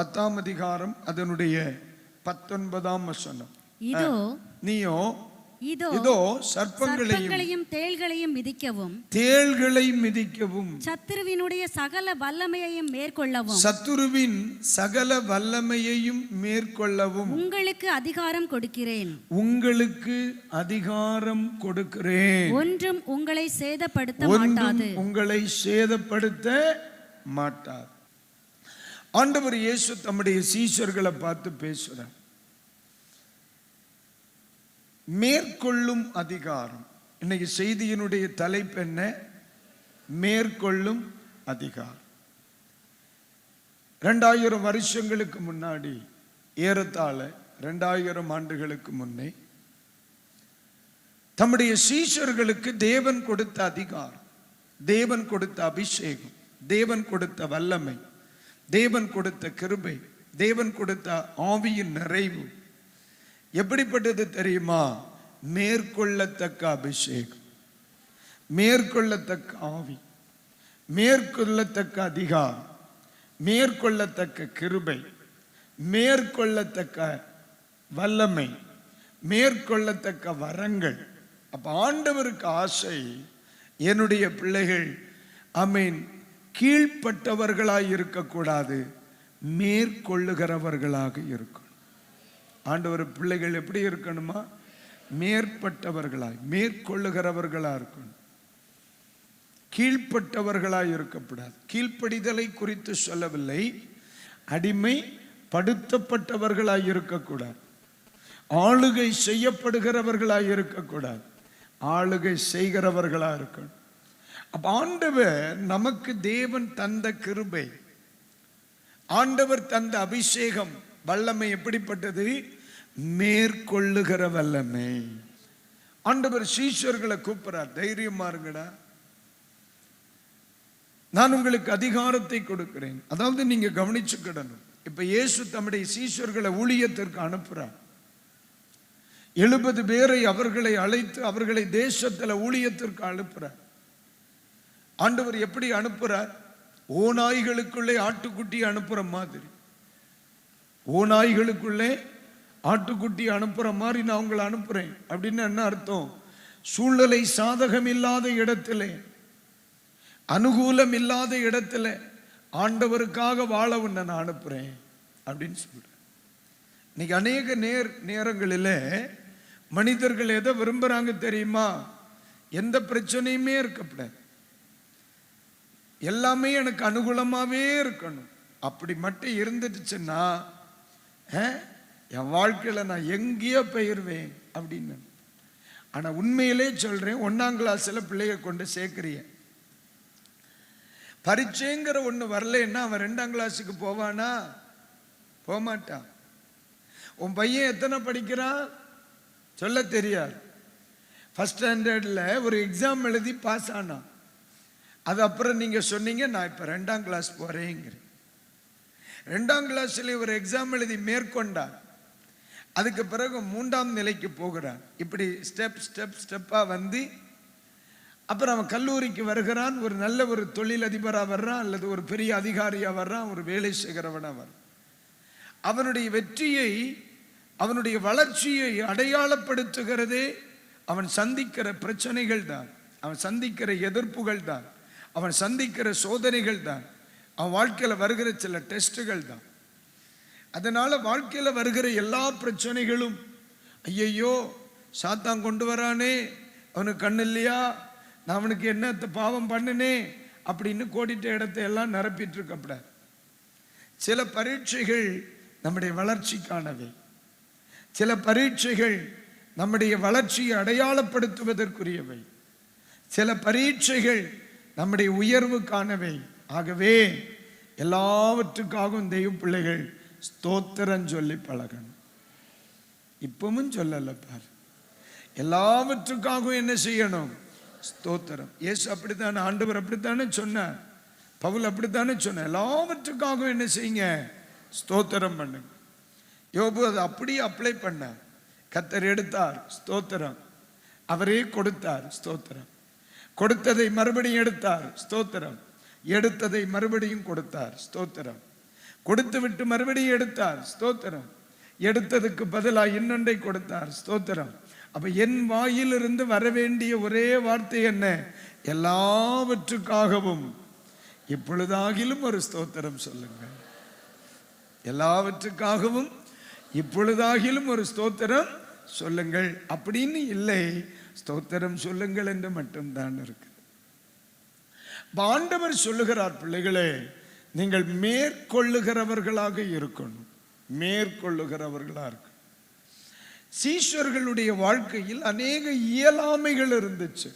10ஆம் அதிகாரம் அதனுடைய 19ஆம் வசனம். இதோ நீயோ இதோ இதோ சர்ப்பங்களையும் தேள்களையும் மிதிக்கவும் சத்துருவினுடைய சகல வல்லமையையும் மேற்கொள்ளவும் உங்களுக்கு அதிகாரம் கொடுக்கிறேன். ஒன்றும் உங்களை சேதப்படுத்த மாட்டாது. ஆண்டவர் இயேசு தம்முடைய சீஷர்களை பார்த்து பேசுறார். மேற்கொள்ளும் அதிகாரம். இன்னைக்கு செய்தியினுடைய தலைப்பு என்ன? மேற்கொள்ளும் அதிகாரம். 2000 வருஷங்களுக்கு முன்னாடி, ஏறத்தாழ 2000 ஆண்டுகளுக்கு முன்னே தம்முடைய சீஷர்களுக்கு தேவன் கொடுத்த அதிகாரம், தேவன் கொடுத்த அபிஷேகம், தேவன் கொடுத்த வல்லமை, தேவன் கொடுத்த கிருபை, தேவன் கொடுத்த ஆவியின் நிறைவு எப்படிப்பட்டது தெரியுமா? மேற்கொள்ளத்தக்க அபிஷேகம், மேற்கொள்ளத்தக்க ஆவி, மேற்கொள்ளத்தக்க அதிகாரம், மேற்கொள்ளத்தக்க கிருபை, மேற்கொள்ளத்தக்க வல்லமை, மேற்கொள்ளத்தக்க வரங்கள். அப்ப ஆண்டவருக்கு ஆசை, என்னுடைய பிள்ளைகள் கீழ்ப்பட்டவர்களாய் இருக்கக்கூடாது, மேற்கொள்ளுகிறவர்களாக இருக்கும். ஆண்டவர் பிள்ளைகள் எப்படி இருக்கணுமா? மேற்பட்டவர்களாய், மேற்கொள்ளுகிறவர்களா இருக்கணும். கீழ்ப்பட்டவர்களாய் இருக்கக்கூடாது. கீழ்ப்படிதலை குறித்து சொல்லவில்லை, அடிமை படுத்தப்பட்டவர்களாய் இருக்கக்கூடாது. ஆளுகை செய்யப்படுகிறவர்களாய் இருக்கக்கூடாது, ஆளுகை செய்கிறவர்களா இருக்கணும். அப்ப ஆண்டவர் நமக்கு தேவன் தந்த கிருபை, ஆண்டவர் தந்த அபிஷேகம், வல்லமை எப்படிப்பட்டது? மேற்கொள்ளுகிற வல்லமை. ஆண்டவர் சீஷர்களை கூப்பிடுறார், தைரியமா இருங்கடா, நான் உங்களுக்கு அதிகாரத்தை கொடுக்கிறேன். அதாவது நீங்க கவனிச்சுக்கிடணும். இப்ப இயேசு தம்முடைய சீஷர்களை ஊழியத்திற்கு அனுப்புறார். 70 பேரை அவர்களை அழைத்து அவர்களை தேசத்துல ஊழியத்திற்கு அனுப்புறார். ஆண்டவர் எப்படி அனுப்புறார்? ஓநாய்களுக்குள்ளே ஆட்டுக்குட்டி அனுப்புற மாதிரி, ஓநாய்களுக்குள்ளே ஆட்டுக்குட்டி அனுப்புற மாதிரி நான் உங்களை அனுப்புறேன். அப்படின்னு என்ன அர்த்தம்? சூழ்நிலை சாதகம் இல்லாத இடத்துல, அனுகூலம் இல்லாத இடத்துல ஆண்டவருக்காக வாழ உன்னை நான் அனுப்புறேன் அப்படின்னு சொல்றேன். இன்னைக்கு அநேக நேரங்களில் மனிதர்கள் எதை விரும்புறாங்க தெரியுமா? எந்த பிரச்சனையுமே இருக்கப்படாது, எல்லாமே எனக்கு அனுகூலமாவே இருக்கணும். அப்படி மட்டும் இருந்துடுச்சுன்னா என் வாழ்க்கையில நான் எங்கேயோ போயிருவேன் அப்படின்னு. ஆனா உண்மையிலே சொல்றேன், 1ஆம் கிளாஸ்ல பிள்ளைய கொண்டு சேர்க்கிறிய, பரீட்சைங்கிற ஒண்ணு வரலன்னா அவன் 2ஆம் கிளாஸுக்கு போவானா? போகமாட்டான். உன் பையன் எத்தனை படிக்கிறான் சொல்ல தெரியாது. ஃபர்ஸ்ட் ஸ்டாண்டர்ட்ல ஒரு எக்ஸாம் எழுதி பாஸ் ஆனான். அது அப்புறம் நீங்க சொன்னீங்க நான் இப்ப 2ஆம் கிளாஸ் போறேங்கிற. 2ஆம் கிளாஸ்ல ஒரு எக்ஸாம் எழுதி மேற்கொண்டார். அதுக்கு பிறகு 3ஆம் நிலைக்கு போகிறான். இப்படி ஸ்டெப்பா வந்து அப்புறம் அவன் கல்லூரிக்கு வருகிறான். ஒரு நல்ல ஒரு தொழிலதிபரா வர்றான், அல்லது ஒரு பெரிய அதிகாரியா வர்றான், ஒரு வேலை செய்கிறவனா வர்றான். அவனுடைய வெற்றியை, அவனுடைய வளர்ச்சியை அடையாளப்படுத்துகிறதே அவன் சந்திக்கிற பிரச்சனைகள் தான், அவன் சந்திக்கிற எதிர்ப்புகள் தான், அவன் சந்திக்கிற சோதனைகள் தான், அவன் வாழ்க்கையில வருகிற சில டெஸ்டுகள் தான். அதனால வாழ்க்கையில வருகிற எல்லா பிரச்சனைகளும், ஐயையோ சாத்தான் கொண்டு வரானே, அவனுக்கு கண்ணு இல்லையா, நான் அவனுக்கு என்ன பாவம் பண்ணினே அப்படின்னு கோடிட்ட இடத்தை எல்லாம் நிரப்பிட்டு இருக்கப்படாது. சில பரீட்சைகள் நம்முடைய வளர்ச்சிக்கானவை, சில பரீட்சைகள் நம்முடைய வளர்ச்சியை அடையாளப்படுத்துவதற்குரியவை, சில பரீட்சைகள் நம்முடைய உயர்வுக்கானவை. ஆகவே எல்லாவற்றுக்காகவும் தெய்வ பிள்ளைகள் ஸ்தோத்திரம் சொல்லி பழகணும். இப்பவும் சொல்லல பாரு, எல்லாவற்றுக்காகவும் என்ன செய்யணும்? ஸ்தோத்திரம். இயேசு அப்படித்தானே, ஆண்டவர் அப்படித்தானே சொன்னார், பவுல் அப்படித்தானே சொன்னார், எல்லாவற்றுக்காகவும் என்ன செய்யுங்க? ஸ்தோத்திரம் பண்ணுங்க. யோபு அதை அப்படியே அப்ளை பண்ணார். கர்த்தர் எடுத்தார், ஸ்தோத்திரம். அவரே கொடுத்தார், ஸ்தோத்திரம். கொடுத்ததை மறுபடியும் எடுத்தார், ஸ்தோத்திரம். எடுத்ததை மறுபடியும் கொடுத்தார், ஸ்தோத்திரம். கொடுத்து விட்டு மறுபடியும் எடுத்தார், ஸ்தோத்திரம். எடுத்ததுக்கு பதிலாக இன்னொன்றை கொடுத்தார், ஸ்தோத்திரம். அப்ப என் வாயிலிருந்து வர வேண்டிய ஒரே வார்த்தை என்ன? எல்லாவற்றுக்காகவும் இப்பொழுதாகிலும் ஒரு ஸ்தோத்திரம் சொல்லுங்கள். எல்லாவற்றுக்காகவும் இப்பொழுதாகிலும் ஒரு ஸ்தோத்திரம் சொல்லுங்கள் அப்படின்னு இல்லை, ஸ்தோத்திரம் சொல்லுங்கள் என்று மட்டும்தான் இருக்கு. ஆண்டவர் சொல்லுகிறார், பிள்ளைகளே, நீங்கள் மேற்கொள்ளுகிறவர்களாக இருக்கணும். மேற்கொள்ளுகிறவர்களா இருக்கு. சீஷர்களுடைய வாழ்க்கையில் அநேக இயலாமைகள் இருந்துச்சு.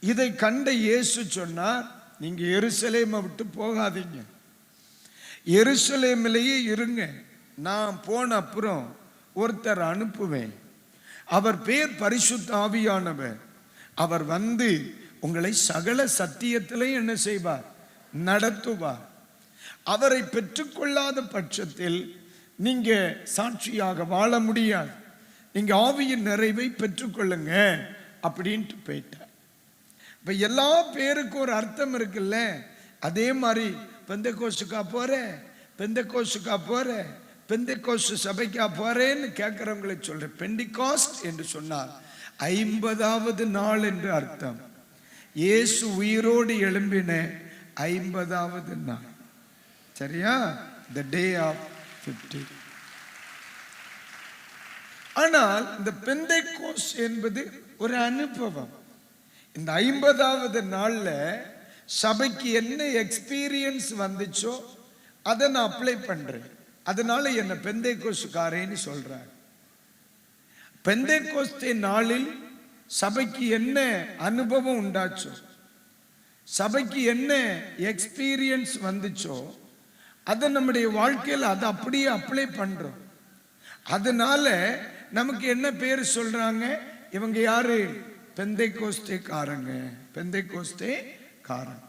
இதை கண்ட இயேசு சொன்னார், நீங்க எருசலேமை விட்டு போகாதீங்க, எருசலேமிலேயே இருங்க. நான் போன அப்புறம் ஒருத்தர் அனுப்புவேன், அவர் பேர் பரிசுத்த ஆவியானவர். அவர் வந்து உங்களை சகல சத்தியத்திலே என்ன செய்வார்? நடத்துவார். அவரை பெற்றுக்கொள்ளாத பட்சத்தில் நீங்க சாட்சியாக வாழ முடியாது. நீங்க ஆவியின் நிறைவை பெற்றுக்கொள்ளுங்க அப்படின்ட்டு போயிட்டார். இப்ப எல்லா பேருக்கும் ஒரு அர்த்தம் இருக்குல்ல. அதே மாதிரி பெந்தெக்கோஸ்துக்கா போற, பெந்தெக்கோஸ்துக்கா போற, பெந்தெக்கோஸ்து சபைக்கா போறேன்னு கேட்கிறவங்களை சொல்றேன். பெண்டிகாஸ்ட் என்று சொன்னார் 50வது நாள் என்று அர்த்தம். இயேசு உயிரோடு எழும்பின 50வது நாள், சரியா? the day of 50. ஆனால் இந்த பெந்தெக்கோஸ்து என்பது ஒரு அனுபவம். இந்த 50வது நாள்ல சபைக்கு என்ன எக்ஸ்பீரியன்ஸ் வந்துச்சோ அதை நான் அப்ளை பண்றேன். அதனால என்ன பெந்தெக்கோஸ்துக்காரன்னு சொல்றாங்க. பெந்தெக்கோஸ்தே நாளில் சபைக்கு என்ன அனுபவம் உண்டாச்சோ, சபைக்கு என்ன எக்ஸ்பீரியன்ஸ் வந்துச்சோ அதை நம்முடைய வாழ்க்கையில் அதை அப்படியே அப்ளை பண்றோம். அதனால நமக்கு என்ன பேர் சொல்றாங்க? இவங்க யாரு? பெந்தெக்கோஸ்தேக்காரங்க. பெந்தெக்கோஸ்தேக்காரங்க.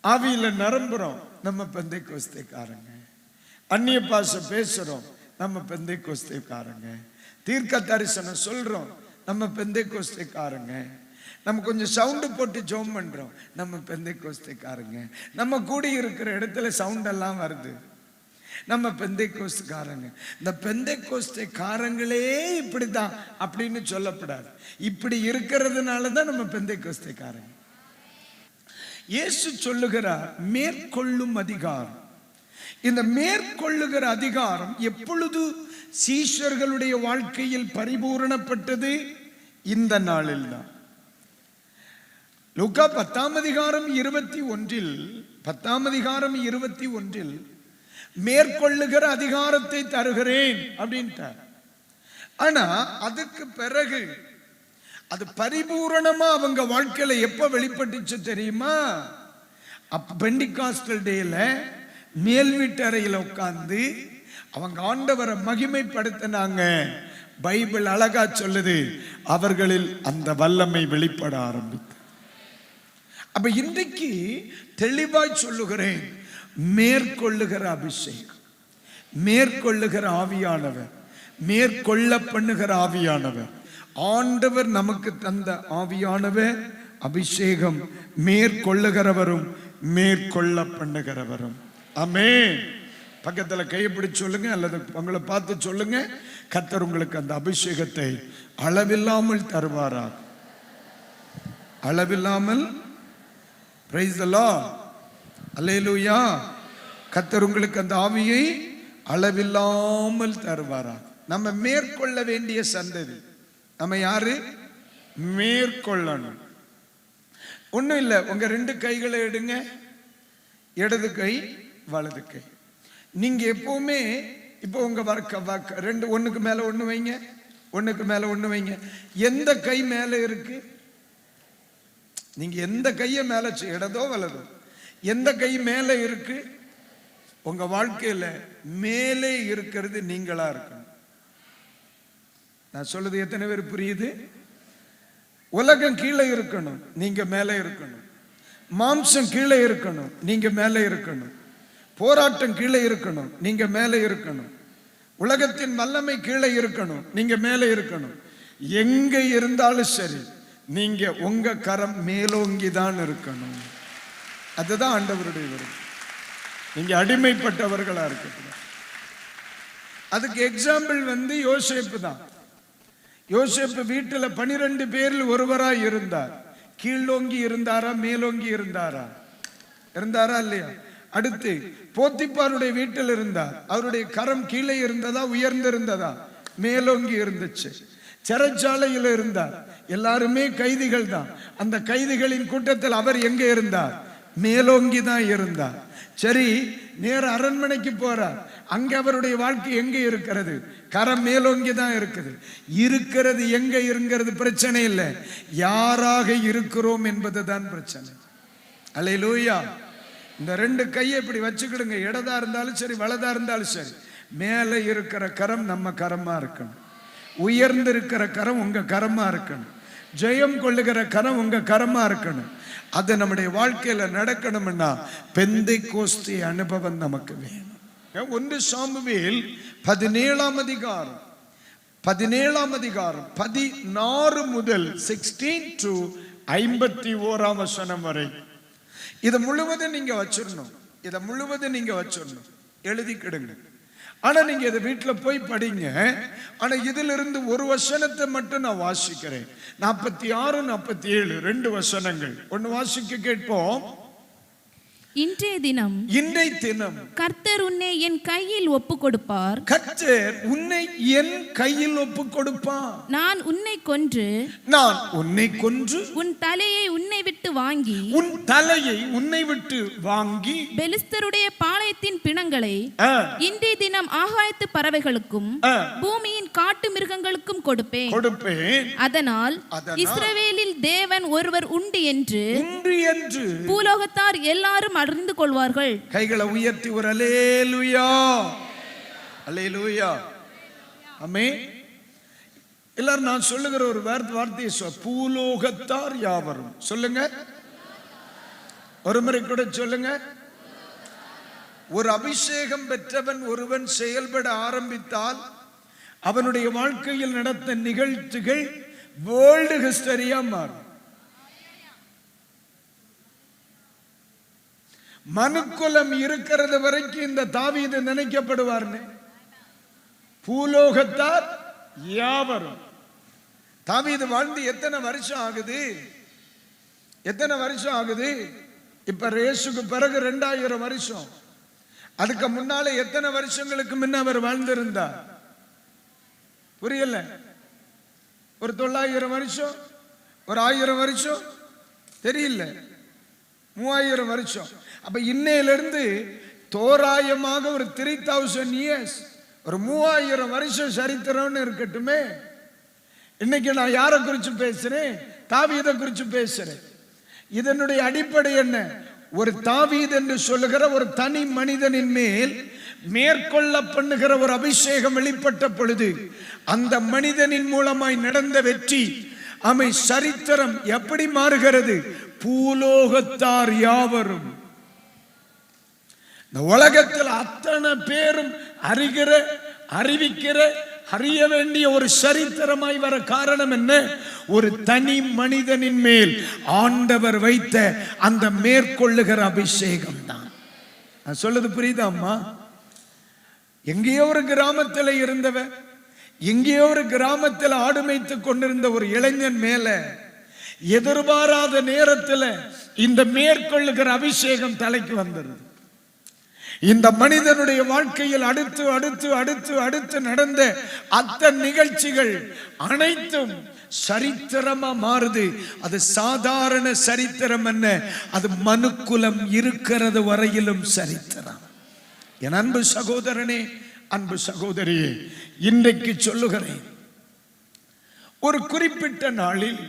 ஆவியில நரம்புறோம், நம்ம பெந்தெக்கோஸ்தேக்காரங்க. அந்நிய பாஷை பேசுறோம், நம்ம பெந்தெக்கோஸ்தேக்காரங்க. தீர்க்க தரிசனம் சொல்றோம், நம்ம பெந்தெக்கோஸ்தேக்காரங்க. நம்ம கொஞ்சம் சவுண்டு போட்டு ஜெபம் பண்றோம், நம்ம பெந்தெக்கோஸ்தேக்காரங்க. நம்ம கூடி இருக்கிற இடத்துல சவுண்ட் எல்லாம் வருது, நம்ம பெந்தெக்கோஸ்துக்காரங்க. இந்த பெந்தெக்கோஸ்தேக்காரங்களே இப்படிதான் அப்படின்னு சொல்லப்படாது. இப்படி இருக்கிறதுனால தான் நம்ம பெந்தெக்கோஸ்தேக்காரங்க. இயேசு சொல்லுகிறார் மேற்கொள்ளும் அதிகாரம். இந்த மேற்கொள்ளுகிற அதிகாரம் எப்பொழுது சீஷர்களுடைய வாழ்க்கையில் பரிபூரணப்பட்டது? இந்த நாளில் தான். லூக்கா 10ஆம் அதிகாரம் 21 மேற்கொள்ளுகிற அதிகாரத்தை தருகிறேன் அப்படின்ட்டார். ஆனா அதுக்கு பிறகு அது பரிபூரணமா அவங்க வாழ்க்கையில எப்ப வெளிப்பட்டுச்சு தெரியுமா? பெண்டிகாஸ்டல் டேல மேல் வீட்டறையில உட்கார்ந்து அவங்க ஆண்டவரை மகிமைப்படுத்தினாங்க. பைபிள் அழகா சொல்லுது, அவர்களில் அந்த வல்லமை வெளிப்பட ஆரம்பித்து. அப்ப இன்றைக்கு தெளிவாய் சொல்லுகிறேன், மேற்கொள்ளுகிற அபிஷேகம், மேற்கொள்ளுகிற ஆவியானவர், மேற்கொள்ள பண்ணுகிற ஆவியானவர், ஆண்டவர் நமக்கு தந்த ஆவியானவர் அபிஷேகம், மேற்கொள்ளுகிறவரும் மேற்கொள்ள பண்ணுகிறவரும். ஆமென். பக்கத்துல கைப்பிடிச்சு சொல்லுங்க, அல்லது உங்களை பார்த்து சொல்லுங்க, கர்த்தர் உங்களுக்கு அந்த அபிஷேகத்தை அளவில்லாமல் தருவாரா? அளவில்லாமல். பிரைஸ் தி லார்ட், அல்லேலூயா. கர்த்தர் உங்களுக்கு அந்த ஆவியை அளவில்லாமல் தருவாரா? நம்ம மேற்கொள்ள வேண்டிய சந்ததி. நம்ம யாரு? மேற்கொள்ளணும். ஒண்ணும் இல்லை, உங்க 2 கைகளை எடுங்க, இடது கை வலது கை. நீங்க எப்பவுமே இப்போ உங்க ரெண்டு ஒண்ணுக்கு மேல ஒண்ணு வைங்க, ஒண்ணுக்கு மேல ஒண்ணு வைங்க. எந்த கை மேல இருக்கு? நீங்க எந்த கையை மேல, இடதோ வலதோ, எந்த கை மேல இருக்கு? உங்க வாழ்க்கையில மேலே இருக்கிறது நீங்களா இருக்கணும். நான் சொல்றது எத்தனை பேர் புரியுது? உலகம் கீழே இருக்கணும், நீங்க மேலே இருக்கணும். மாம்சம் கீழே இருக்கணும், நீங்க மேலே இருக்கணும். போராட்டம் கீழே இருக்கணும், நீங்க மேலே இருக்கணும். உலகத்தின் வல்லமை கீழே இருக்கணும், நீங்க மேலே இருக்கணும். எங்க இருந்தாலும் சரி, நீங்க உங்க கரம் மேலோங்கிதான் இருக்கணும். அதுதான் ஆண்டவருடைய விருப்பம். நீங்க அடிமைப்பட்டவர்களா இருக்கக்கூடாது. அதுக்கு எக்ஸாம்பிள் யோசேப்பு தான். யோசேப்பு வீட்டுல 12 பேரில் ஒருவராய் இருந்தார். கீழோங்கி இருந்தாரா, மேலோங்கி இருந்தாரா? இருந்தாரா இல்லையா? அடுத்து போத்திப்பாருடைய வீட்டில் இருந்தார். அவருடைய கரம் கீழே இருந்ததா, உயர்ந்து இருந்ததா? மேலோங்கி இருந்துச்சு. சிறைச்சாலையில் இருந்தார். எல்லாருமே கைதிகள் தான். அந்த கைதிகளின் கூட்டத்தில் அவர் எங்க இருந்தார்? மேலோங்கி தான் இருந்தார். சரி, நேர அரண்மனைக்கு போறார். அங்க அவருடைய வாழ்க்கை எங்க இருக்கிறது? கரம் மேலோங்கி தான் இருக்குது. இருக்கிறது எங்க இருக்கிறது பிரச்சனை இல்லை, யாராக இருக்கிறோம் என்பதுதான் பிரச்சனை. அல்லேலூயா. இந்த 2 கையை இப்படி வச்சுக்கிடுங்க. இடதா இருந்தாலும் சரி, வலதா இருந்தாலும் சரி. மேலே இருக்கிற கரம் நம்ம கரமா இருக்கணும். உயர்ந்து இருக்கிற கரம் உங்க கரமா இருக்கணும். ஜெயம் கொள்ளுகிற கரம் உங்க கரமா இருக்கணும். அது நம்முடைய வாழ்க்கையில நடக்கணும்னா பெந்தைக்கோஸ்து அனுபவம் நமக்கு வேணும். 1 சாமுவேல் 17ஆம் அதிகாரம் 16 முதல் 16 to 51ஆம் வசனம் வரை இதை முழுவதும் நீங்க வச்சிடணும். இதை முழுவதும் நீங்க வச்சிடணும், எழுதிக்கிடுங்க. ஆனா நீங்க இதை வீட்டுல போய் படிங்க. ஆனா இதுல இருந்து ஒரு வசனத்தை மட்டும் நான் வாசிக்கிறேன். 46, 47 2 வசனங்கள். ஒன்னு வாசிக்க கேட்போம். இன்றைய தினம் கர்த்தர் உன்னை என் கையில் ஒப்பு கொடுப்பார். கர்த்தர் உன்னை என் கையில் ஒப்பு கொடுப்பார். நான் உன்னை கொன்று உன் தலையை உன்னை விட்டு வாங்கி பெலிஸ்தருடைய பாளையத்தின் பிணங்களை இன்றைய தினம் ஆகாயத்து பறவைகளுக்கும் பூமியின் காட்டு மிருகங்களுக்கும் கொடுப்பேன். அதனால் இஸ்ரவேலில் தேவன் ஒருவர் உண்டு என்று பூலோகத்தார் எல்லாரும் அறிந்து கொள்வார்கள். கைகளை உயர்த்தி ஒரு அல்லேலூயா, அல்லேலூயா, ஆமென். எல்லாரும் நான் சொல்லுகிற ஒரு வார்த்தையை பூலோகத்தார் யாவரும் சொல்லுங்க. ஒரு முறை கூட சொல்லுங்க. ஒரு அபிஷேகம் பெற்றவன் ஒருவன் செயல்பட ஆரம்பித்தால் அவனுடைய வாழ்க்கையில் நடந்த நிகழ்ச்சிகள் வேர்ல்டு ஹிஸ்டரியா மாறும். மனுக்குலம் இருக்கிறது வரைக்கும் இந்த தாவீது நினைக்கப்படுவார்னு. பூலோகத்தார் யாவரும். தாவீது வாழ்ந்து எத்தனை வருஷம் ஆகுது? இப்ப இயேசுக்கு பிறகு 2000 வருஷம். அதுக்கு முன்னால எத்தனை வருஷங்களுக்கு முன்ன அவர் வாழ்ந்திருந்தார்? புரியல. ஒரு 900 வருஷம், ஒரு 1000 வருஷம், தெரியல, 3000 வருஷம். அப்ப இன்னையிலிருந்து தோராயமாக ஒரு 3000 இயர்ஸ், ஒரு 3000 வருஷம் சரித்திரம்னு இருக்கட்டுமே. இன்னைக்கு நான் யாரை குறிச்சு பேசுறேன்? தாவீதை குறிச்சு பேசுறேன். இதனுடைய அடிப்படை என்ன? ஒரு தாவீது என்று சொல்லுகிற ஒரு தனி மனிதனின் மேல் மேற்கொள்ள பண்ணுகிற ஒரு அபிஷேகம் வெளிப்பட்ட பொழுது அந்த மனிதனின் மூலமாய் நடந்த வெற்றி அமை சரித்திரம் எப்படி மாறுகிறது? பூலோகத்தார் யாவரும், இந்த உலகத்தில் அத்தனை பேரும் அறிவிக்கிற அறிய வேண்டிய ஒரு சரித்திரமாய் வர காரணம் என்ன? ஒரு தனி மனிதனின் மேல் ஆண்டவர் வைத்த அந்த மேற்கொள்ளுகிற அபிஷேகம் தான். நான் சொல்லுது புரியுதா அம்மா? எங்கேயோ ஒரு கிராமத்தில் இருந்தவன், எங்கேயோ ஒரு கிராமத்தில் ஆடு மேய்த்துக் கொண்டிருந்த ஒரு இளைஞன் மேல எதிர்பாராத நேரத்தில் இந்த மேற்கொள்ளுகிற அபிஷேகம் தலைக்கு வந்துருது. இந்த மனிதனுடைய வாழ்க்கையில் அடுத்து அடுத்து அடுத்து அடுத்து நடந்த அத்தனை நிகழ்ச்சிகள் அனைத்தும் சரித்திரமா மாறுது. அது சாதாரண சரித்திரம் என்ன, அது மனுக்குலம் இருக்கிறது வரையிலும் சரித்திரம். என் அன்பு சகோதரனே, அன்பு சகோதரியே, இன்றைக்கு சொல்லுகிறேன், ஒரு குறிப்பிட்ட நாளில்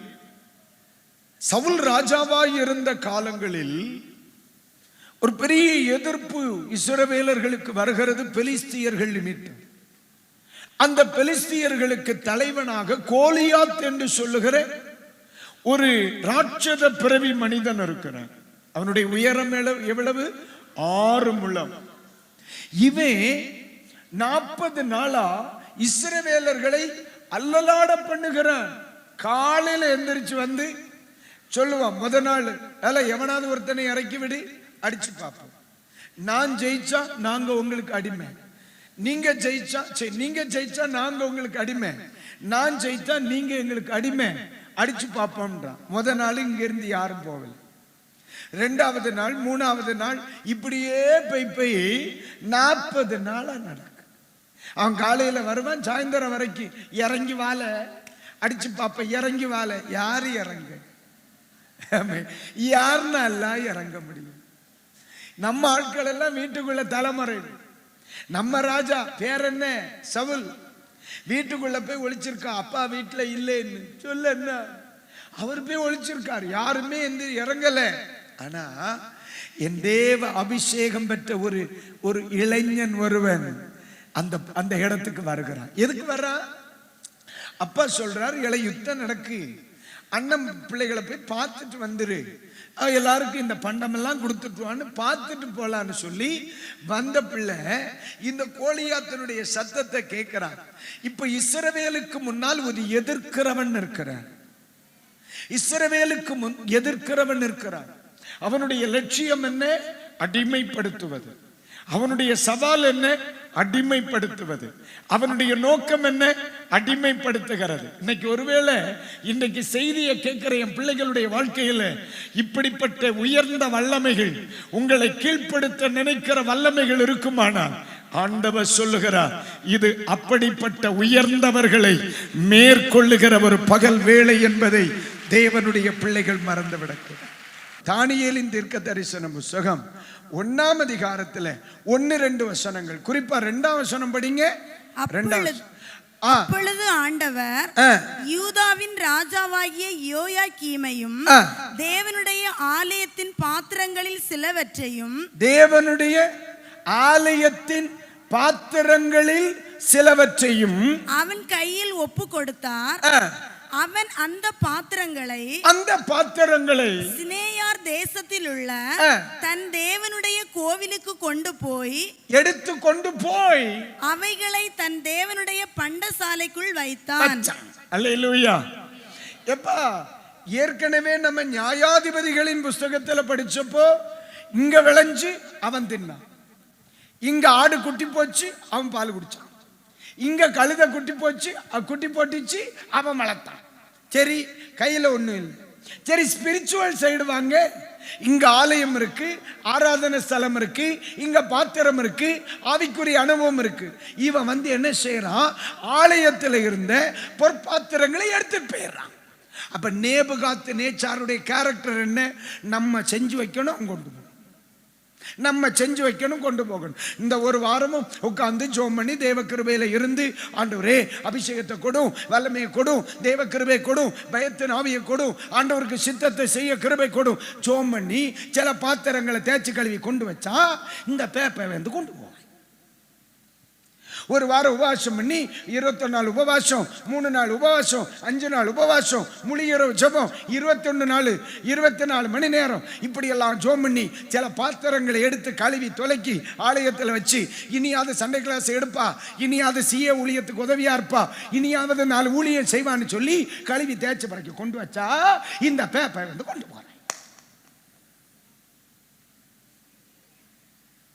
சவுல் ராஜாவாய் இருந்த காலங்களில் ஒரு பெரிய எதிர்ப்பு இஸ்ரவேலர்களுக்கு வருகிறது. பெலிஸ்தியர்கள் நிமித்தம். அந்த பெலிஸ்தியர்களுக்கு தலைவனாக கோலியாத் என்று சொல்லுகிற ஒரு ராட்சத பிறவி மனிதன் இருக்கிறான். அவனுடைய உயரம் எவ்வளவு? 6 முழம். இவன் 40 நாளா இஸ்ரவேலர்களை அல்லலாட பண்ணுகிறான். காலையில எந்திரிச்சு வந்து சொல்லுவான், முத நாள் எவனாவது ஒருத்தனை இறக்கி விடு, அடிச்சு பார்ப்போம். நான் ஜெயிச்சா நாங்க உங்களுக்கு அடிமை, நீங்க ஜெயிச்சா நாங்க உங்களுக்கு அடிமை, நான் ஜெயிச்சா நீங்க எங்களுக்கு அடிமை, அடிச்சு பார்ப்போம்ன்றான். முத நாள் இங்க இருந்து யாரும் போகல, 2வது நாள் 3வது நாள் இப்படியே போய் 40 நாளா நடக்கு. அவன் காலையில வருவான், சாயந்தரம் வரைக்கும் இறங்கி வாழ அடிச்சு பாப்ப, இறங்கி வாழ. யாரு இறங்க, யாருனால இறங்க முடியும்? நம்ம ஆட்கள் எல்லாம் வீட்டுக்குள்ள தலைமுறை. நம்ம ராஜா பேர் என்ன, சவுல், வீட்டுக்குள்ள போய் ஒளிச்சிருக்கா. அப்பா வீட்டுல இல்லைன்னு சொல்ல என்ன, அவர் போய் ஒளிச்சிருக்காரு, யாருமே இறங்கல. ஆனா என் தேவ அபிஷேகம் பெற்ற ஒரு இளைஞன் ஒருவன் அந்த இடத்துக்கு வருகிறான். எதுக்கு வர்றான்? அப்பா சொல்றார், இளை யுத்தம் நடக்கு, அண்ணன் பிள்ளைகளை போய் பார்த்துட்டு வந்துரு, எல்லாருக்கும் இந்த பண்டமெல்லாம் கொடுத்துட்டுவான்னு பார்த்துட்டு போலான்னு சொல்லி வந்த பிள்ளை இந்த கோலியாத்தினுடைய சத்தத்தை கேட்கிறான். இப்ப இஸ்ரவேலுக்கு முன்னால் ஒரு எதிர்க்கிறவன் இருக்கிறான். இஸ்ரவேலுக்கு முன் எதிர்க்கிறவன் இருக்கிறான். அவனுடைய லட்சியம் என்ன? அடிமைப்படுத்துவது. அவனுடைய சவால் என்ன? அடிமைப்படுத்துவது. அவனுடைய நோக்கம் என்ன? அடிமைப்படுத்துகிறது. இன்னைக்கு ஒருவேளை இன்னைக்கு செய்தியை கேட்கிற என் பிள்ளைகளுடைய வாழ்க்கையில இப்படிப்பட்ட உயர்ந்த வல்லமைகள், உங்களை கீழ்ப்படுத்த நினைக்கிற வல்லமைகள் இருக்குமானால் ஆண்டவர் சொல்லுகிறார், இது அப்படிப்பட்ட உயர்ந்தவர்களை மேற்கொள்ளுகிற ஒரு பகல் வேளை என்பதை தேவனுடைய பிள்ளைகள் மறந்துவிடக்கூடாது. தானியேலின் தீர்க்க தரிசன புத்தகம் 1ஆம் அதிகாரத்துல 1-2 வசனங்கள், குறிப்பா 2ஆம் வசனம் படிங்க. அப்பொழுது ஆண்டவர் யூதாவின் ராஜாவாகிய யோயாக்கீமையும் தேவனுடைய ஆலயத்தின் பாத்திரங்களில் சிலவற்றையும் அவன் கையில் ஒப்பு கொடுத்தார். அவன் அந்த பாத்திரங்களை சினேயார் தேசத்தில் உள்ள தன் தேவனுடைய கோவிலுக்கு எடுத்து கொண்டு போய் அவைகளை தன் தேவனுடைய பண்டசாலைக்குள் வைத்தான். அல்லேலூயா. எப்பா, ஏற்கனவே நம்ம நியாயாதிபதிகளின் புஸ்தகத்துல படிச்சப்போ இங்க விளைஞ்சு அவன் தின்னான், இங்க ஆடு குட்டி போச்சு அவன் பால் குடிச்சான், இங்க கழுத குட்டி போச்சு குட்டி போட்டுச்சு அவன் வளர்த்தான். சரி, கையில ஒண்ணும் இல்லை. சரி, ஸ்பிரிச்சுவல் சைடு வாங்க. இங்க ஆலயம் இருக்கு, ஆராதனை ஸ்தலம் இருக்கு, இங்க பாத்திரம் இருக்கு, ஆவிக்குரிய அனுபவம் இருக்கு. இவன் என்ன செய்யறான்? ஆலயத்தில் இருந்த பொற்பாத்திரங்களை எடுத்துட்டு போயிடுறான். அப்ப நேபுகாத் நேச்சாருடைய கேரக்டர் என்ன? நம்ம செஞ்சு வைக்கணும், கொண்டு போகணும், நம்ம செஞ்சு வைக்கணும், கொண்டு போகணும். இந்த ஒரு வாரமும் உட்கார்ந்து ஜோம் பண்ணி தேவ கிருபையில இருந்து, ஆண்டவரே அபிஷேகத்தை கொடும், வல்லமையை கொடும், தேவ கிருபை கொடும், பயத்தின் ஆவியை கொடும், ஆண்டவருக்கு சித்தத்தை செய்ய கிருபை கொடும், ஜோம் பண்ணி சில பாத்திரங்களை தேய்ச்சி கழுவி கொண்டு வச்சா இந்த பேப்பை கொண்டு போவோம். ஒரு வாரம் உபவாசம் பண்ணி 21 நாள் உபவாசம், 3 நாள் உபவாசம், 5 நாள் உபவாசம், முழியிறவு ஜெபம், 21 நாள் 24 மணி நேரம் இப்படி எல்லாம் ஜோம் பண்ணி சில பாத்திரங்களை எடுத்து கழுவி தொலைக்கி ஆலயத்தில் வச்சு, இனியாவது சண்டே கிளாஸ் எடுப்பா, இனியாவது சிஏ ஊழியத்துக்கு உதவியா இருப்பா, இனியாவது 4 ஊழியம் செய்வான்னு சொல்லி கழுவி தேய்ச்சி பறக்க கொண்டு வச்சா இந்த பேப்பை கொண்டு போறேன்.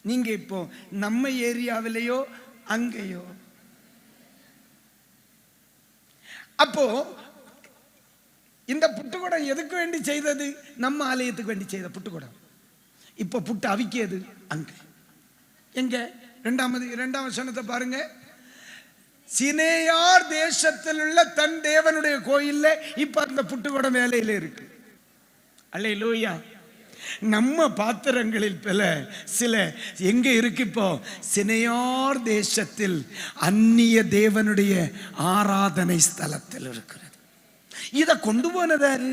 நீங்க இப்போ நம்ம ஏரியாவிலேயோ அங்கேயோ, அப்போ இந்த புட்டுக்குடம் எதுக்கு வேண்டி செய்தது? நம்ம ஆலயத்துக்கு வேண்டி செய்த புட்டுக்குடம். இப்ப புட்டு அவிக்கியது அங்க எங்க? 2ஆம் வசனத்தை பாருங்க. சினேயார் தேசத்தில் உள்ள தன் தேவனுடைய கோயில்ல இப்ப அந்த புட்டுக்குடம் வேலையில இருக்கு. அல்லேலூயா. நம்ம பாத்திரங்களில் பல சில எங்க இருக்கு? இப்போ சினேயார் தேசத்தில் அந்நிய தேவனுடைய ஆராதனை ஸ்தலத்தில் இருக்கிறது. இத கொண்டு போனதாரு?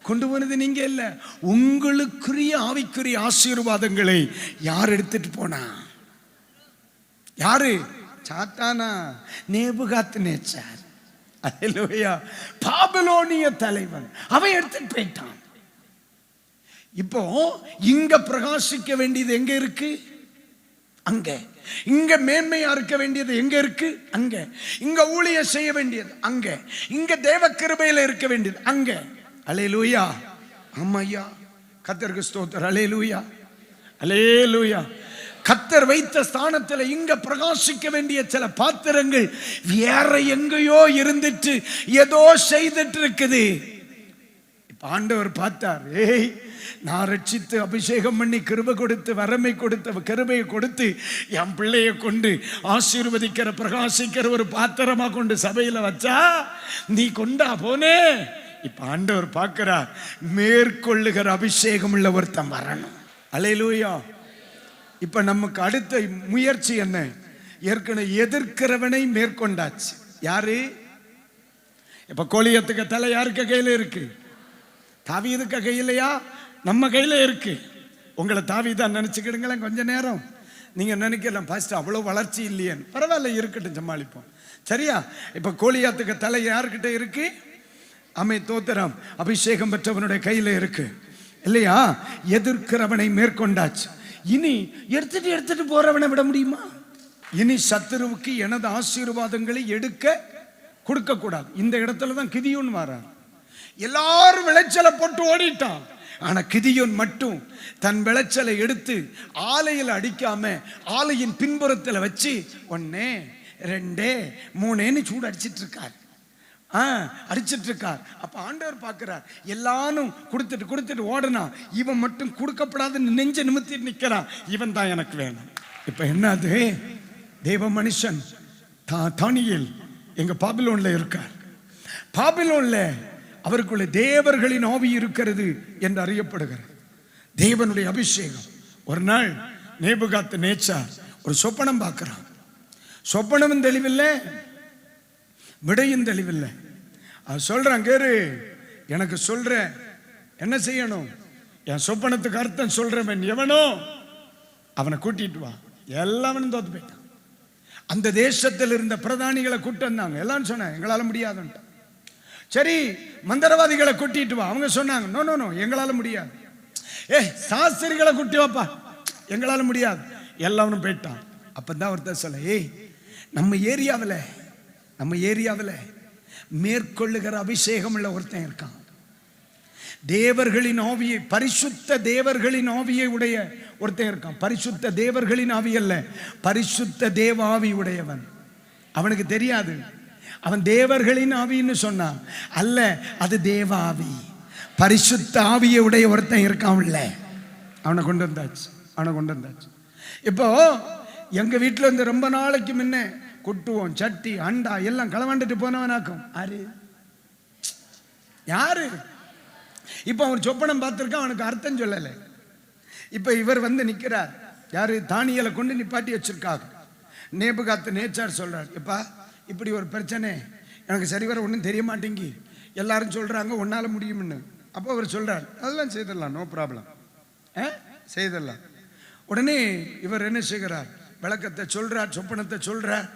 கொண்டு போனது நீங்க இல்ல. உங்களுக்குரிய ஆவிக்குரிய ஆசீர்வாதங்களை யார் எடுத்துட்டு போனா? யாரு? சாத்தானா? நேபுகாத் நேச்சார். அல்லேலூயா. பாபிலோனிய தலைவன் அவன் எடுத்துட்டு போயிட்டான். இப்போ இங்க பிரகாசிக்க வேண்டியது எங்க இருக்கு? அங்க. இங்க மேன்மையா இருக்க வேண்டியது எங்க இருக்கு? அங்க. இங்க ஊழியம் செய்ய வேண்டியது அங்க. இங்க தேவ கிருபையில இருக்க வேண்டியது அங்க. அல்லேலூயா. ஆமாய்யா, கர்த்தருக்கு ஸ்தோத்திரம். அல்லேலூயா, அல்லேலூயா. கர்த்தர் வைத்த ஸ்தானத்தில் இங்க பிரகாசிக்க வேண்டிய சில பாத்திரங்கள் வேற எங்கேயோ இருந்துட்டு ஏதோ செய்துட்டு இருக்குது. இப்ப ஆண்டவர் பார்த்தார், ஏய் நான் ரட்சித்து அபிஷேகம் பண்ணி கிருபை கொடுத்து வரமை கொடுத்து கிருபையை கொடுத்து என் பிள்ளையை கொண்டு ஆசீர்வதிக்கிற பிரகாசிக்கிற ஒரு பாத்திரமா கொண்டு சபையில வச்சா நீ கொண்டா போனே. இப்ப ஆண்டவர் பார்க்கிறார், மேற்கொள்ளுகிற அபிஷேகம் உள்ள ஒருத்தன் வரணும். அல்லேலூயா. இப்ப நமக்கு அடுத்த முயற்சி என்ன? ஏற்கனவே எதிர்க்கிறவனை மேற்கொண்டாச்சு. யாரு? இப்ப கோலியத்துக்கு தலை யாருக்கு கையில இருக்கு? தாவீதுக்கு கையிலையா? நம்ம கையில இருக்கு. உங்களை தாவீதான் நினைச்சுக்கிடுங்களேன். கொஞ்ச நேரம் நீங்க நினைக்கலாம், ஃபர்ஸ்ட் அவ்வளவு வளர்ச்சி இல்லையேன்னு. பரவாயில்ல, இருக்கட்டும், சமாளிப்போம். சரியா? இப்ப கோலியாத்துக்கு தலை யாருக்கிட்ட இருக்கு? அமை தோத்திரம், அபிஷேகம் பெற்றவனுடைய கையில இருக்கு இல்லையா? எதிர்க்கிறவனை மேற்கொண்டாச்சு. இனி எடுத்துட்டு போறவனை விட முடியுமா? இனி சத்துருவுக்கு எனது ஆசீர்வாதங்களை எடுக்க கொடுக்க கூடாது. இந்த இடத்துல தான் கிதியோன் வரார். எல்லாரும் விளைச்சலை போட்டு ஓடிட்டான். ஆனா கிதியோன் மட்டும் தன் விளைச்சலை எடுத்து ஆலையில் அடிக்காம ஆலையின் பின்புறத்தில் வச்சு 1 2 3 சூடு அடிச்சிட்டு இருக்கார். அடிச்சிட்டு இருக்கார். அப்ப ஆண்டவர் பார்க்கிறார், எல்லாரும் கொடுத்துட்டு ஓடனா, இவன் மட்டும் கொடுக்கப்படாதுன்னு நெஞ்ச நிமித்திட்டு நிக்கிறான். இவன் தான் எனக்கு வேணும். இப்ப என்னது? தேவ மனுஷன் தானியேல் எங்க பாபிலோன்ல இருக்கார். பாபிலோன்ல அவருக்குள்ள தேவர்களின் ஆவி இருக்கிறது என்று அறியப்படுகிறது. தேவனுடைய அபிஷேகம். ஒரு நாள் நேபுகாத் நேச்சார் ஒரு சொப்பனம் பார்க்கிறான். சொப்பனமும் தெளிவில்லை, விடையும் தெளிவில்லை. அது சொல்றான், கேரு எனக்கு சொல்ற என்ன செய்யணும்? என் சொப்பனத்துக்கு அர்த்தம் சொல்றவன் எவனோ அவனை கூட்டிட்டு வா. எல்லாவனும் தோத்து போயிட்டான். அந்த தேசத்தில் இருந்த பிரதானிகளை கூட்டு வந்தாங்க. எல்லாரும் சொன்னாங்க எங்களால முடியாதுன்ட்டு. சரி, மந்திரவாதிகளை கூட்டிட்டு வா. அவங்க சொன்னாங்க நோ எங்களால முடியாது. சாஸ்திரிகளை கூட்டி வாப்பா, எங்களால முடியாது. எல்லாவனும் போயிட்டான். அப்பதான் ஒருத்தர் சொல்ல, ஏய் நம்ம ஏரியாவில் மேற்கொள்ளுகிற அபிஷேகம் உள்ள ஒருத்தன் இருக்கான். தேவர்களின் ஆவியை, பரிசுத்த தேவர்களின் ஆவியை உடைய ஒருத்தன் இருக்கான். பரிசுத்த தேவர்களின் ஆவி அல்ல, பரிசுத்த தேவ ஆவி உடையவன். அவனுக்கு தெரியாது அவன் தேவர்களின் ஆவின்னு சொன்னான். அல்ல, அது தேவ ஆவி, பரிசுத்த ஆவியை உடைய ஒருத்தன் இருக்கான். அவனை கொண்டு வந்தாச்சு. இப்போ எங்க வீட்டில் இருந்து ரொம்ப நாளைக்கு முன்ன குட்டுவோம், சட்டி அண்டா எல்லாம் களவாண்டுட்டு போனவனாக்கும். யாரு? இப்ப அவன் சொப்பனம் பார்த்திருக்கான், அவனுக்கு அர்த்தம் சொல்லல. இப்ப இவர் வந்து நிக்கிறார். யாரு? தானியேலை கொண்டு நிப்பாட்டி வச்சிருக்காங்க. நேபுகாத் நேச்சார் சொல்றார், எப்பா இப்படி ஒரு பிரச்சனை எனக்கு சரிவர ஒன்றும் தெரிய மாட்டேங்கி, எல்லாரும் சொல்றாங்க உன்னால முடியும்னு. அப்போ அவர் சொல்றார், அதெல்லாம் செய்திடலாம், நோ ப்ராப்ளம், செய்திடலாம். உடனே இவர் என்ன செய்கிறார்? விளக்கத்தை சொல்றார், சொப்பனத்தை சொல்றார்.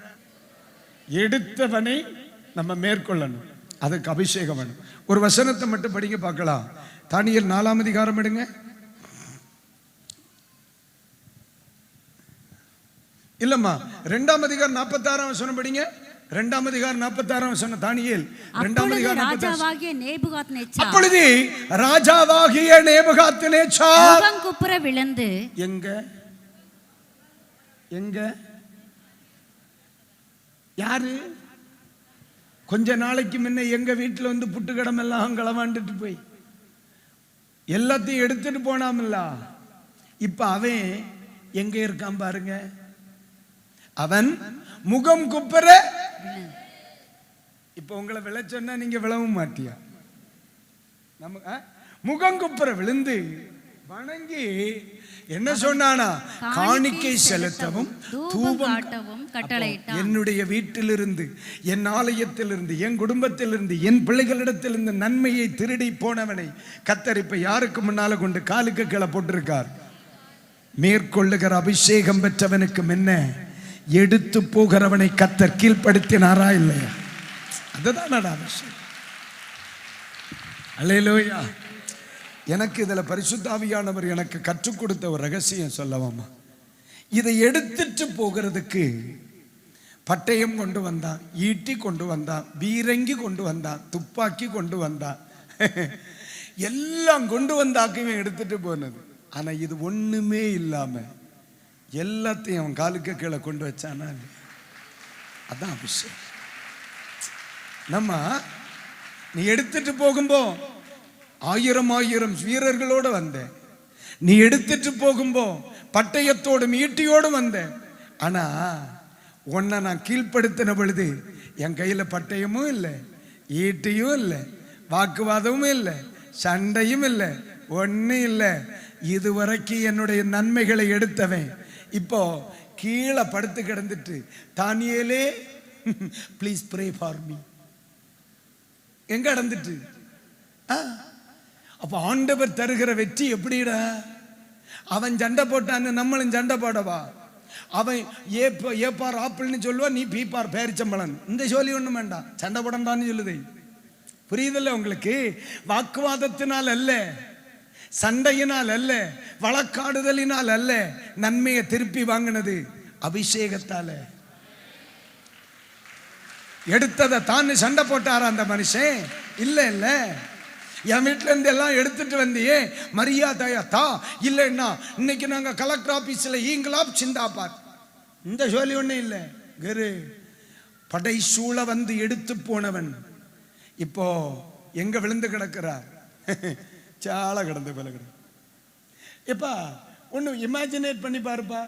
எடுத்தவனை நம்ம மேற்கொள்ளணும், அதுக்கு அபிஷேகம் வேணும். ஒரு வசனத்தை மட்டும் படிக்க பார்க்கலாம். தானியேல் 4ஆம் அதிகாரம் எடுங்க. இல்லம்மா 2ஆம் அதிகாரம் 46ஆம் வசனம் படிங்க. 2ஆம் அதிகாரம் 46ஆம் வசனம். தானியேல் 2ஆம் அதிகாரம் 46. ராஜாவாகிய நேபுகாத்நேச்சார் அப்பொழுது ராஜாவாகிய நேபுகாத்நேச்சார் முகங்குப்புற விழுந்து. எங்க யாரு? கொஞ்ச நாளைக்கு முன்ன எங்க வீட்டுல வந்து புட்டுக்கடம் எல்லாம் களவாண்டுட்டு போய் எல்லாத்தையும் எடுத்துட்டு போனாமல்ல. இப்ப அவன் எங்க இருக்கான் பாருங்க. அவன் முகம் குப்புற. இப்ப உங்களை விழ சொன்னா நீங்க விழவும் மாட்டியா? நம்ம முகம் குப்புற விழுந்து வணங்கி என்ன சொன்னானா? காணிக்கை செலுத்தவும் தூபம் கட்டளையிட்டான். என்னுடைய வீட்டிலிருந்து, என் ஆலயத்திலிருந்து, என் குடும்பத்திலிருந்து, என் பிள்ளைகளிடத்திலிருந்து நன்மையை திருடி போனவனை கர்த்தர் இப்ப யாருக்கு முன்னால கொண்டு காலுக்கு கீழே போட்டிருக்கார்? மேற்கொள்ளுகிற அபிஷேகம் பெற்றவனுக்கு என்ன எடுத்து போகிறவனை கர்த்தர் கீழ்ப்படுத்தினாரா இல்லையா? அதுதான் அபிஷேகம். அல்லேலூயா. எனக்கு இதுல பரிசுத்த ஆவியானவர் எனக்கு கற்றுக் கொடுத்த ஒரு ரகசியம் சொல்லவாமா. இதை எடுத்துட்டு போகிறதுக்கு பட்டயம் கொண்டு வந்தான், ஈட்டி கொண்டு வந்தான், பீரங்கி கொண்டு வந்தான், துப்பாக்கி கொண்டு வந்தான், எல்லாம் கொண்டு வந்தாக்கையும் எடுத்துட்டு போனது. ஆனா இது ஒண்ணுமே இல்லாம எல்லாத்தையும் அவன் காலுக்கு கீழே கொண்டு வச்சானா, அதான் அபிஷேகம். நம்ம நீ எடுத்துட்டு போகும்போ 1000 வீரர்களோடு வந்த, நீ எடுத்துட்டு போகும்போ பட்டயத்தோடும் ஈட்டியோடும் வந்த. ஆனா உன்னை நான் கீழ்ப்படுத்தின பொழுது என் கையில பட்டயமும் இல்லை, ஈட்டியும் இல்லை, வாக்குவாதமும் இல்லை, சண்டையும் இல்லை, ஒன்னும் இல்லை. இதுவரைக்கும் என்னுடைய நன்மைகளை எடுத்தவன் இப்போ கீழே படுத்து கிடந்துட்டு, தானியேலே ப்ளீஸ் ப்ரே ஃபார் மீ எங்க நடந்துட்டு. அப்ப ஆண்டவர் தருகிற வெற்றி எப்படிடா? அவன் சண்டை போட்டான்னு நம்மளும் சண்டை போடவா? அவன் ஏப்பார் ஆப்பிள்னு சொல்லுவா, நீ பீப்பார் பேரிச்சம்பளன். இந்த சொல்லி ஒண்ணும் வேண்டாம், சண்டை போடண்டான்னு சொல்லுது. புரியுதில்ல உங்களுக்கு? வாக்குவாதத்தினால் அல்ல, சண்டையினால் அல்ல, வழக்காடுதலினால் அல்ல, நன்மையை திருப்பி வாங்கினது அபிஷேகத்தால. எடுத்ததை தான் சண்டை போட்டாரா அந்த மனுஷன்? இல்ல இல்ல, என் வீட்டுல இருந்து எல்லாம் எடுத்துட்டு வந்தியே, மரியாதையா தா, இல்லைன்னா இன்னைக்கு நாங்க கலெக்டர் ஆபீஸ்ல ஈங்கலாப் சிந்தாபார். இந்த சொல்லி ஒண்ணு இல்லை. கரு படை சூழ வந்து எடுத்து போனவன் இப்போ எங்க விழுந்து கிடக்கிறார்? சால கிடந்து போல கிடக்கு. எப்பா ஒண்ணு இமேஜினேட் பண்ணி பாருப்பா.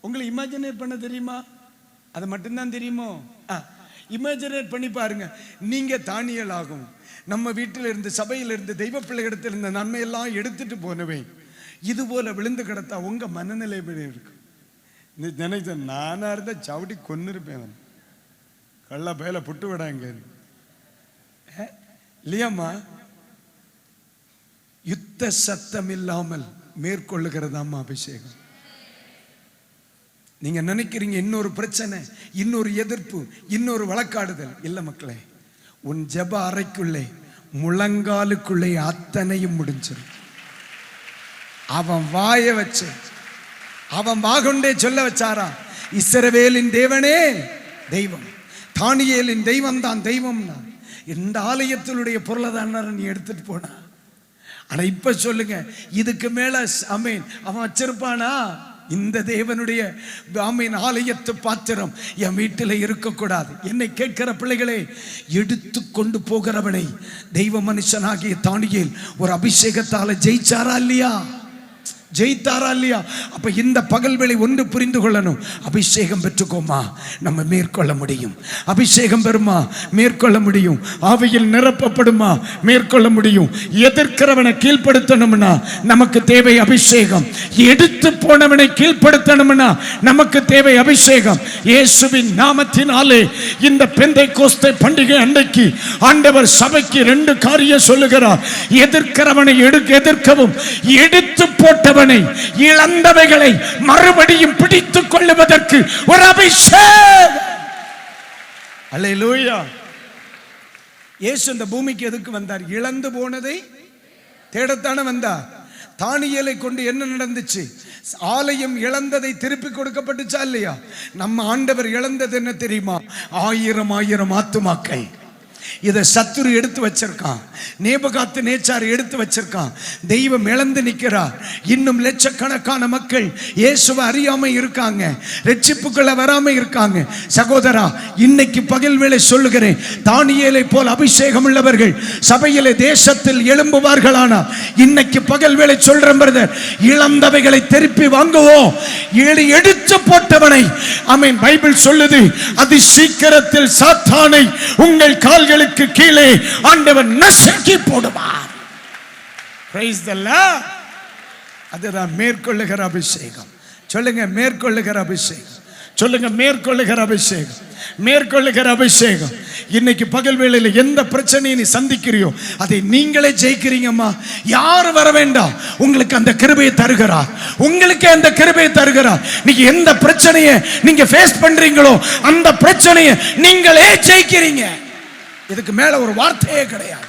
உங்களுக்கு இமேஜினேட் பண்ண தெரியுமா? அது மட்டும்தான் தெரியுமோ? இமேஜினேட் பண்ணி பாருங்க. நீங்க தானியல் ஆகும், நம்ம வீட்டில் இருந்து சபையில் இருந்து தெய்வ பிள்ளைகளிடத்தில் இருந்த நன்மையெல்லாம் எடுத்துட்டு போனவே இது போல விழுந்து கிடத்தா உங்க மனநிலை இருக்கு. நினைச்ச நானா இருந்த சவுடி கொன்னு இருப்பேன். கள்ள பயல புட்டு விடாங்க இல்லையாம்மா? யுத்த சத்தம் இல்லாமல் மேற்கொள்ளுகிறதாம்மா அபிஷேகம். நீங்க நினைக்கிறீங்க இன்னொரு பிரச்சனை, இன்னொரு எதிர்ப்பு, இன்னொரு வழக்காடுதல். இல்ல மக்களே, உன் ஜெப அறைக்குள்ளே முழங்காலுக்குள்ளே அத்தனையும் முடிஞ்சிடும். அவன் வாய வச்சு அவன் வாகொண்டே சொல்ல வச்சாரா, இஸ்ரவேலின் தேவனே தெய்வம், தானியேலின் தெய்வம் தான் தெய்வம். இந்த ஆலயத்தினுடைய பொருளை தான் நீ எடுத்துட்டு போனா. ஆனா இப்ப சொல்லுங்க, இதுக்கு மேல ஆமீன் அவன் வச்சிருப்பானா? இந்த தேவனுடைய ஆமீன் ஆலயத்து பாத்திரம் என் வீட்டில் இருக்கக்கூடாது. என்னை கேட்கிற பிள்ளைகளே, எடுத்து கொண்டு போகிறவனை தெய்வ மனுஷனாகிய தானியேல் ஒரு அபிஷேகத்தால ஜெயிச்சாரா இல்லையா? ஜெயித்தாரா இல்லையா? அப்ப இந்த பகல்வேளை ஒன்று புரிந்து கொள்ளணும். அபிஷேகம் பெற்றுக்கோமா, நம்ம மேற்கொள்ள முடியும். அபிஷேகம் பெறுமா, மேற்கொள்ள முடியும். ஆவியில் நிரப்பப்படுமா, மேற்கொள்ள முடியும். எதிர்க்கிறவனை கீழ்ப்படுத்தணும்னா நமக்கு தேவை அபிஷேகம். எடுத்து போனவனை கீழ்ப்படுத்தணும்னா நமக்கு தேவை அபிஷேகம். இயேசுவின் நாமத்தினாலே இந்த பெந்தைக்கோஸ்தை பண்டிகை அன்றைக்கு ஆண்டவர் சபைக்கு 2 காரியம் சொல்லுகிறார். எதிர்க்கிறவனை எதிர்க்கவும், எடுத்து போட்டவனை இழந்தவைகளை மறுபடியும் பிடித்துக் கொள்ளுவதற்கு ஒரு அபிஷேகம். அல்லேலூயா. இயேசு இந்த பூமிக்கு எதுக்கு வந்தார்? இழந்து போனதை தேடத்தானே வந்தார். தானியேலை கொண்டு என்ன நடந்துச்சு? ஆலயம் இழந்ததை திருப்பி கொடுக்கப்பட்டுச்சா இல்லையா? நம்ம ஆண்டவர் இழந்தது என்ன தெரியுமா? 1000 ஆத்துமாக்கள். இதை சத்துரு எடுத்து வச்சிருக்கான், நேபுகாத்து நேச்சார் எடுத்து வச்சிருக்கான். தெய்வம் இழந்து நிற்கிறார். இன்னும் லட்சக்கணக்கான மக்கள் இயேசுவை அறியாம இருக்காங்க, ரட்சிப்புக்குள்ள வராம இருக்காங்க. சகோதரா, இன்னைக்கு பகல் வேளை சொல்லுகிறேன், தானியேலை போல் அபிஷேகம் உள்ளவர்கள் சபையிலே தேசத்தில் எழும்புவார்களானா இன்னைக்கு பகல் வேளை சொல்றேன் பிரதர், இழந்தவைகளை திருப்பி வாங்குவோம். எடுத்து போட்டவனை ஆமென் பைபிள் சொல்லுது, அதி சீக்கிரத்தில் சாத்தானை உங்கள் கால்களுக்கு கீழே ஆண்டவர் நசுக்கி போடுவார். Praise the Lord. அதுதான் மேற்கொள்ளுகிற அபிஷேகம். சொல்லுங்க, மேற்கொள்ளுகிற அபிஷேகம். சொல்லுங்க, மேற்கொள்ளுகிற அபிஷேகம். மேற்கொள்ளுகிற அபிஷேகம். இன்னைக்கு பகல் வேளையில் எந்த பிரச்சனையை நீ சந்திக்கிறியோ அதை நீங்களே ஜெயிக்கிறீங்கம்மா. யாரும் வர வேண்டாம், உங்களுக்கு அந்த கிருபையை தருகிறார். உங்களுக்கு அந்த கிருபையை தருகிறார். நீங்க எந்த பிரச்சனையை நீங்க ஃபேஸ் பண்றீங்களோ அந்த பிரச்சனையை நீங்களே ஜெயிக்கிறீங்க. இதுக்கு மேல ஒரு வார்த்தையே கிடையாது.